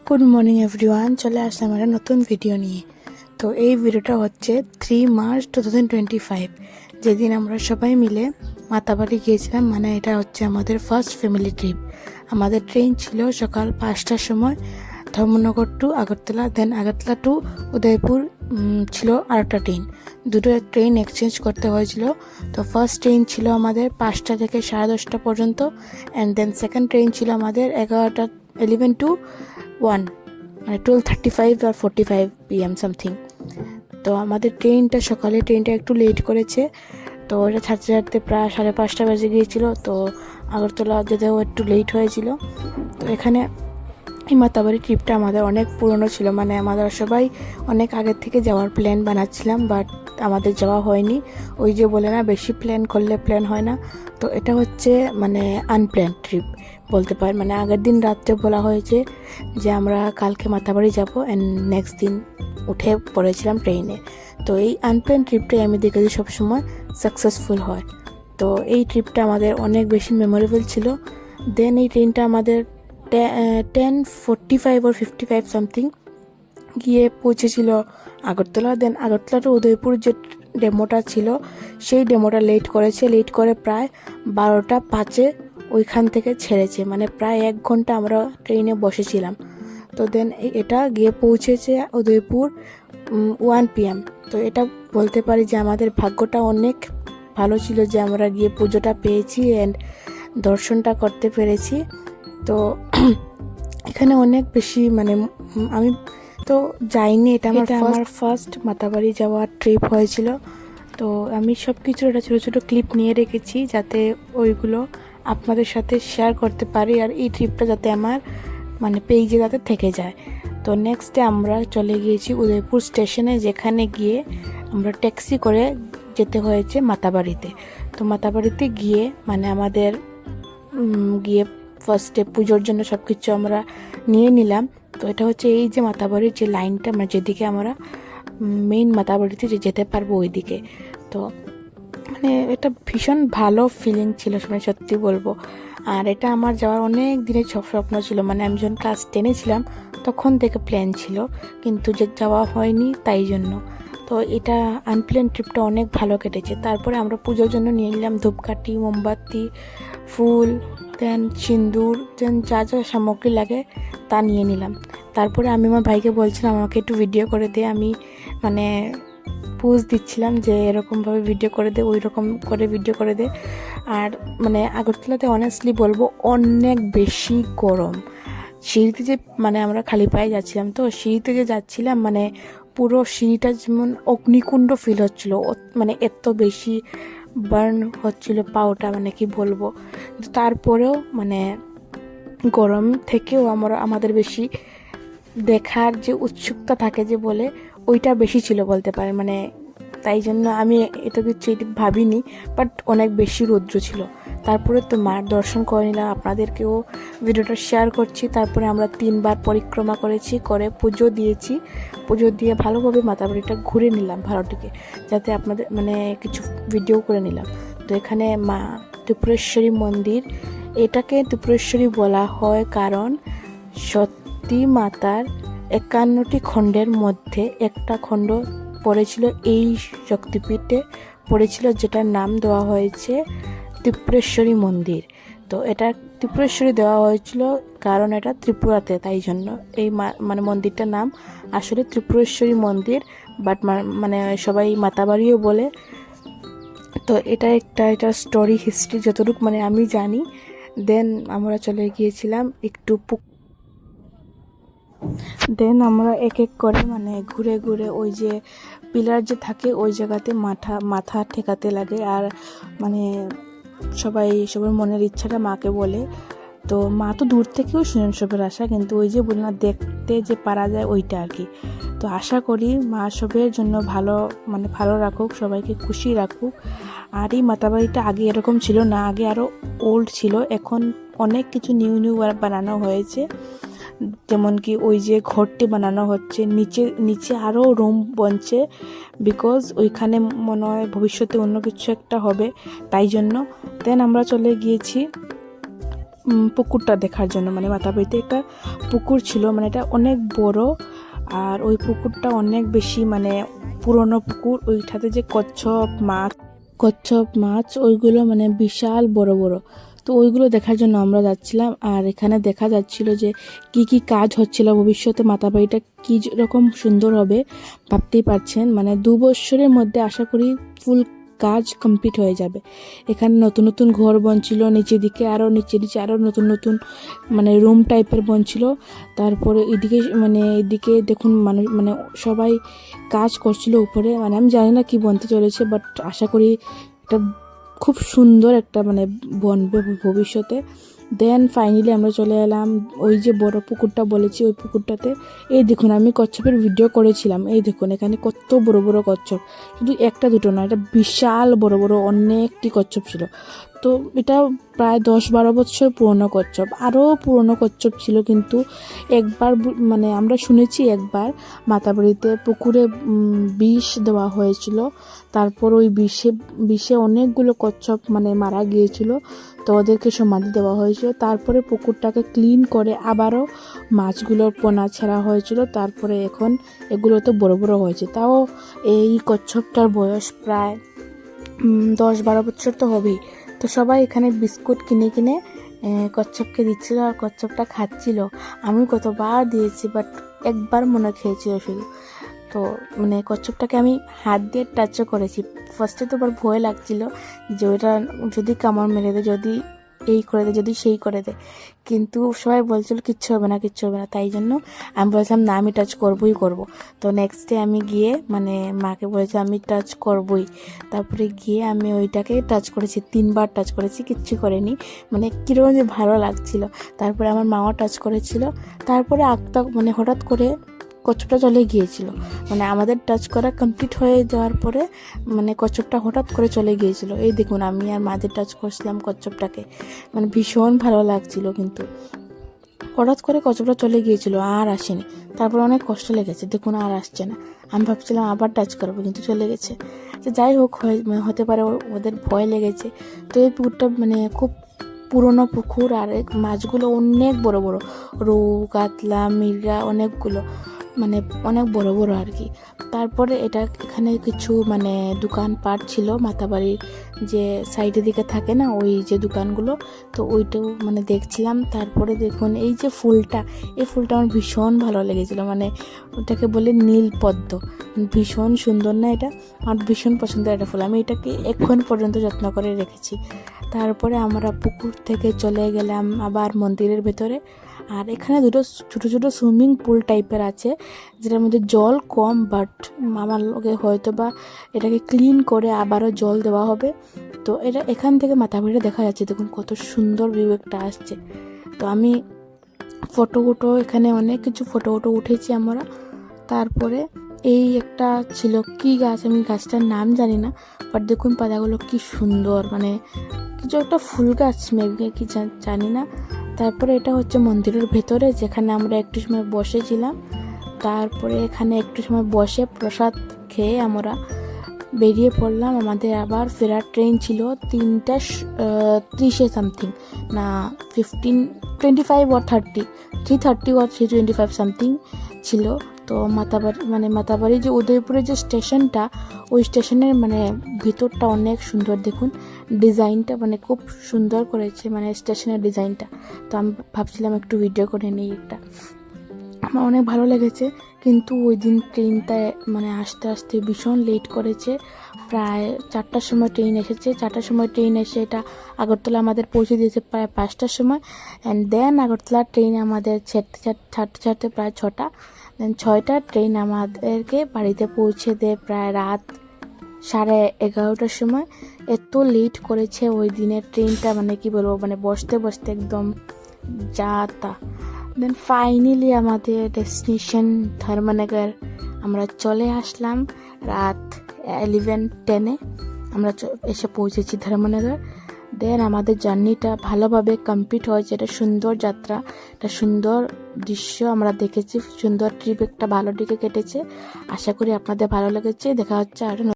Good morning everyone, চলে আসলাম একটা নতুন ভিডিও নিয়ে। তো এই ভিডিওটা হচ্ছে 3 মার্চ 2025, যেদিন আমরা সবাই মিলে মাতাবাড়ি গিয়েছিলাম। মানে এটা হচ্ছে আমাদের ফার্স্ট ফ্যামিলি ট্রিপ। আমাদের ট্রেন ছিল সকাল 5টার সময়, ধর্মনগর টু আগরতলা, দেন আগরতলা টু উদয়পুর ছিল আরেকটা ট্রেন। দুটো ট্রেন এক্সচেঞ্জ করতে হয়েছিল। তো ফার্স্ট ট্রেন ছিল আমাদের 5টা থেকে 10:30 পর্যন্ত, অ্যান্ড দেন সেকেন্ড ট্রেন ছিল আমাদের 11 to 1, মানে 12:35 আর 45 PM সামথিং। তো আমাদের ট্রেনটা একটু লেট করেছে। তো ওটা ছাড়তে ছাড়তে প্রায় 5:30 বেজে গিয়েছিল। তো আগরতলা যেতেও একটু লেট হয়েছিল। তো এখানে এই মাতাবাড়ি ট্রিপটা আমাদের অনেক পুরনো ছিল, মানে আমাদের সবাই অনেক আগের থেকে যাওয়ার প্ল্যান বানাচ্ছিলাম, বাট আমাদের যাওয়া হয়নি। ওই যে বলে না, বেশি প্ল্যান করলে প্ল্যান হয় না। তো এটা হচ্ছে মানে আনপ্ল্যান ট্রিপ বলতে পারেন। মানে আগের দিন রাত্রে বলা হয়েছে যে আমরা কালকে মাতাবাড়ি যাব, অ্যান্ড নেক্সট দিন উঠে পড়েছিলাম ট্রেনে। তো এই আনপ্ল্যান ট্রিপটাই আমি দেখেছি সবসময় সাকসেসফুল হয়। তো এই ট্রিপটা আমাদের অনেক বেশি মেমোরেবল ছিল। দেন এই ট্রেনটা আমাদের 10:45 or 55 সামথিং গিয়ে পৌঁছেছিল আগরতলা। দেন আগরতলা টু উদয়পুর যে ডেমোটা ছিল, সেই ডেমোটা লেট করে প্রায় 12:05 ওইখান থেকে ছেড়েছে। মানে প্রায় 1 ঘন্টা আমরা ট্রেনে বসেছিলাম। তো দেন এটা গিয়ে পৌঁছেছে উদয়পুর 1 PM। তো এটা বলতে পারি যে আমাদের ভাগ্যটা অনেক ভালো ছিল যে আমরা গিয়ে পুজোটা পেয়েছি অ্যান্ড দর্শনটা করতে পেরেছি। তো এখানে অনেক বেশি মানে আমি তো যাইনি, এটা আমার ফার্স্ট মাতাবাড়ি যাওয়ার ট্রিপ হয়েছিল। তো আমি সব কিছু একটা ছোটো ছোটো ক্লিপ নিয়ে রেখেছি যাতে ওইগুলো আপনাদের সাথে শেয়ার করতে পারি, আর এই ট্রিপটা যাতে আমার মানে পেজে যাতে থেকে যায়। তো নেক্সট ডে আমরা চলে গিয়েছি উদয়পুর স্টেশনে, যেখানে গিয়ে আমরা ট্যাক্সি করে যেতে হয়েছে মাতাবাড়িতে। তো মাতাবাড়িতে গিয়ে মানে আমাদের গিয়ে ফার্স্টে পুজোর জন্য সব কিছু আমরা নিয়ে নিলাম। তো এটা হচ্ছে এই যে মাতাবাড়ির যে লাইনটা, মানে যেদিকে আমরা মেইন মাতাবাড়িতে যেতে পারবো ওইদিকে। তো মানে এটা ভীষণ ভালো ফিলিং ছিল, মানে সত্যি বলবো। আর এটা আমার যাওয়ার অনেক দিনের স্বপ্ন ছিল। মানে আমি যখন ক্লাস 10-এ ছিলাম তখন থেকে প্ল্যান ছিল, কিন্তু যে যাওয়া হয়নি তাই জন্য। তো এটা আনপ্ল্যান ট্রিপটা অনেক ভালো কেটেছে। তারপরে আমরা পুজোর জন্য নিয়ে নিলাম ধূপকাঠি, মোমবাতি, ফুল, দেন সিঁদুর, দেন যা যা সামগ্রী লাগে তা নিয়ে নিলাম। তারপরে আমি আমার ভাইকে বলছিলাম আমাকে একটু ভিডিও করে দে। আমি মানে পোজ দিচ্ছিলাম যে এরকমভাবে ভিডিও করে দে, ওই রকম করে ভিডিও করে দে। আর মানে আগরতলাতে অনেস্টলি বলবো অনেক বেশি গরম। সিঁড়িতে যে মানে আমরা খালি পায়ে যাচ্ছিলাম, তো সিঁড়িতে যে যাচ্ছিলাম মানে পুরো সিঁড়িটা যেমন অগ্নিকুণ্ড ফিল হচ্ছিল, মানে এত বেশি বার্ন হচ্ছিল পাওটা, মানে কি বলবো। কিন্তু তারপরেও মানে গরম থেকেও আমাদের বেশি দেখার যে উৎসুকতা থাকে যে বলে, ওইটা বেশি ছিল বলতে পারে। মানে তাই জন্য আমি এটা কিছু ভাবিনি, বাট অনেক বেশি রৌদ্র ছিল। তারপরে তো মার দর্শন করে নিলাম, আপনাদেরকেও ভিডিওটা শেয়ার করছি। তারপরে আমরা 3 বার পরিক্রমা করেছি, করে পুজো দিয়েছি। পুজো দিয়ে ভালোভাবে মাতাবাড়িটা ঘুরে নিলাম ভারতটিকে, যাতে আপনাদের মানে কিছু ভিডিও করে নিলাম। তো এখানে মা ত্রিপুরেশ্বরী মন্দির, এটাকে ত্রিপুরেশ্বরী বলা হয় কারণ সতী মাতার 51টি খণ্ডের মধ্যে একটা খণ্ড পড়েছিল এই শক্তিপীঠে পড়েছিল, যেটার নাম দেওয়া হয়েছে ত্রিপুরেশ্বরী মন্দির। তো এটা ত্রিপুরেশ্বরী দেওয়া হয়েছিল কারণ এটা ত্রিপুরাতে, তাই জন্য এই মানে মন্দিরটার নাম আসলে ত্রিপুরেশ্বরী মন্দির, বাট মানে সবাই মাতাবাড়িও বলে। তো এটা স্টোরি হিস্ট্রি যতটুকু মানে আমি জানি। দেন আমরা চলে গিয়েছিলাম একটু দেন আমরা এক এক করে মানে ঘুরে ঘুরে ওই যে পিলার যে থাকে ওই জায়গাতে মাথা ঠেকাতে লাগে। আর মানে সবার মনের ইচ্ছাটা মাকে বলে। তো মা তো দূর থেকেও শুনেন সবের আশা, কিন্তু ওই যে বলি না দেখতে যে পারা যায় ওইটা আর কি। তো আশা করি মা সবের জন্য ভালো রাখুক, সবাইকে খুশি রাখুক। আর এই মাতাবাড়িটা আগে এরকম ছিল না, আগে আরও ওল্ড ছিল। এখন অনেক কিছু নিউ বানানো হয়েছে, যেমন কি ওই যে ঘরটি বানানো হচ্ছে, নিচে আরও রুম বনছে, বিকজ ওইখানে মনে হয় ভবিষ্যতে অন্য কিছু একটা হবে, তাই জন্য। দেন আমরা চলে গিয়েছি পুকুরটা দেখার জন্য, মানে মাতাবাড়িতে একটা পুকুর ছিল, মানে এটা অনেক বড়, আর ওই পুকুরটা অনেক বেশি মানে পুরনো পুকুর। ওইটাতে যে কচ্ছপ মাছ ওইগুলো মানে বিশাল বড় বড়। তো ওইগুলো দেখার জন্য আমরা যাচ্ছিলাম। আর এখানে দেখা যাচ্ছিল যে কি কি কাজ হচ্ছিল, ভবিষ্যতে মাতাবাড়িটা কী রকম সুন্দর হবে ভাবতেই পারছেন। মানে 2 বছরের মধ্যে আশা করি ফুল কাজ কমপ্লিট হয়ে যাবে। এখানে নতুন নতুন ঘর বনছিল, নিচের দিকে আরও নিচে আরও নতুন নতুন মানে রুম টাইপের বনছিল। তারপরে এদিকে দেখুন মানুষ মানে সবাই কাজ করছিল উপরে, মানে আমি জানি না কি বনতে চলেছে, বাট আশা করি এটা খুব সুন্দর একটা মানে বনবে ভবিষ্যতে। দেন ফাইনালি আমরা চলে এলাম ওই যে বড় পুকুরটা বলেছি, ওই পুকুরটাতে। এই দেখুন আমি কচ্ছপের ভিডিও করেছিলাম, এই দেখুন এখানে কত বড় বড় কচ্ছপ, শুধু একটা দুটো না, এটা বিশাল বড় বড় অনেকটি কচ্ছপ ছিল। তো এটা প্রায় 10-12 বছর পুরনো কচ্ছপ, আরও পুরনো কচ্ছপ ছিল। কিন্তু একবার মানে আমরা শুনেছি একবার মাতাবাড়িতে পুকুরে বিষ দেওয়া হয়েছিল, তারপর ওই বিষে অনেকগুলো কচ্ছপ মানে মারা গিয়েছিল, তো ওদেরকে সমাধি দেওয়া হয়েছিল। তারপরে পুকুরটাকে ক্লিন করে আবারও মাছগুলোর পোনা ছেঁড়া হয়েছিল, তারপরে এখন এগুলো তো বড় বড় হয়েছে। তাও এই কচ্ছপটার বয়স প্রায় 10-12 বছর তো হবেই। তো সবাই এখানে বিস্কুট কিনে কিনে কচ্ছপকে দিচ্ছিল, আর কচ্ছপটা খাচ্ছিল। আমি কতবার দিয়েছি, বাট একবার মনে খেয়েছিল শুধু। তো মানে কচ্ছপটাকে আমি হাত দিয়ে টাচও করেছি। ফার্স্টে তো আবার ভয় লাগছিল যে ওটা যদি কামড় মেরে দেয়, যদি এই করে দেয়, যদি সেই করে দেয়। কিন্তু সবাই বলছিল কিচ্ছু হবে না, কিচ্ছু হবে না। তাই জন্য আমি বলছিলাম না, আমি টাচ করবই করব। তো নেক্সট ডে আমি গিয়ে মানে মাকে বলেছি আমি টাচ করবই। তারপরে গিয়ে আমি ওইটাকে টাচ করেছি, 3বার টাচ করেছি, কিচ্ছু করেনি। মানে কীরকম যে ভালো লাগছিল। তারপরে আমার মাও টাচ করেছিল। তারপরে মানে হঠাৎ করে কচ্ছপটা চলে গিয়েছিল, মানে আমাদের টাচ করা কমপ্লিট হয়ে যাওয়ার পরে মানে কচ্ছপটা হঠাৎ করে চলে গিয়েছিল। এই দেখুন আমি আর মাঝে টাচ করছিলাম কচ্ছপটাকে, মানে ভীষণ ভালো লাগছিল। কিন্তু হঠাৎ করে কচ্ছপটা চলে গিয়েছিল, আর আসেনি। তারপর অনেক কষ্ট লেগেছে, দেখুন আর আসছে না। আমি ভাবছিলাম আবার টাচ করবো, কিন্তু চলে গেছে। তো যাই হোক, হতে পারে ওদের ভয় লেগেছে। তো এই পুকুরটা মানে খুব পুরনো পুকুর, আর মাছগুলো অনেক বড় বড়, রৌ, কাতলা, মৃগেল অনেকগুলো, মানে অনেক বড় বড় আর কি। তারপরে এখানে কিছু মানে দোকানপাট ছিল, মাতাবাড়ির যে সাইডের দিকে থাকে না ওই যে দোকানগুলো, তো ওইটাও মানে দেখছিলাম। তারপরে দেখুন এই যে ফুলটা, এই ফুলটা আমার ভীষণ ভালো লেগেছিলো, মানে ওটাকে বলে নীল পদ্ম, ভীষণ সুন্দর না এটা, আমার ভীষণ পছন্দের একটা ফুল। আমি এটাকে এখন পর্যন্ত যত্ন করে রেখেছি। তারপরে আমরা পুকুর থেকে চলে গেলাম আবার মন্দিরের ভেতরে। আর এখানে দুটো ছোটো ছোটো সুইমিং পুল টাইপের আছে, যেটার মধ্যে জল কম, বাট আমার লোকে হয়তো বা এটাকে ক্লিন করে আবারও জল দেওয়া হবে। তো এখান থেকে মাথাবাড়িটা দেখা যাচ্ছে, দেখুন কত সুন্দর ভিউ একটা আসছে। তো আমি এখানে অনেক কিছু ফটো উঠেছি আমরা। তারপরে এই একটা ছিল কি গাছ, আমি গাছটার নাম জানি না, বাট দেখুন পাতাগুলো কি সুন্দর, মানে কিছু একটা ফুল গাছ মেবি, কি জানি না। তারপরে এটা হচ্ছে মন্দিরের ভেতরে, যেখানে আমরা একটু সময় বসেছিলাম। তারপরে এখানে একটু সময় বসে প্রসাদ খেয়ে আমরা বেরিয়ে পড়লাম। আমাদের আবার ফেরার ট্রেন ছিল 3:30 সামথিং, না 25 or 30, 3:30 or 3:25 সামথিং ছিল। তো মাতাবাড়ি যে উদয়পুরের যে স্টেশনটা, ওই স্টেশনের মানে ভিতরটা অনেক সুন্দর, দেখুন ডিজাইনটা মানে খুব সুন্দর করেছে, মানে স্টেশনের ডিজাইনটা। তো আমি ভাবছিলাম একটু ভিডিও করে নিই একটা, আমার অনেক ভালো লেগেছে। কিন্তু ওই দিন ট্রেনটা মানে আস্তে আস্তে ভীষণ লেট করেছে, প্রায় 4টার সময় ট্রেন এসেছে। 4টার সময় ট্রেন এসে এটা আগরতলা আমাদের পৌঁছে দিয়েছে প্রায় 5টার সময়। অ্যান্ড দেন আগরতলা ট্রেন আমাদের ছাড়তে প্রায় 6টা। দেন 6টার ট্রেন আমাদেরকে বাড়িতে পৌঁছে দেয় প্রায় রাত 11:30টার সময়। এত লেট করেছে ওই দিনের ট্রেনটা, মানে কি বলবো, মানে বসতে বসতে একদম যা তা। দেন ফাইনালি আমাদের ডেস্টিনেশন ধর্মনগর আমরা চলে আসলাম। রাত 11:10 আমরা এসে পৌঁছেছি ধর্মনগর। দেন আমাদের জার্নিটা ভালোভাবে কমপ্লিট হয়েছে। এটা সুন্দর যাত্রা, একটা সুন্দর দৃশ্য আমরা দেখেছি, সুন্দর ট্রিপ একটা ভালো দিকে কেটেছে। আশা করি আপনাদের ভালো লেগেছে। দেখা হচ্ছে আরও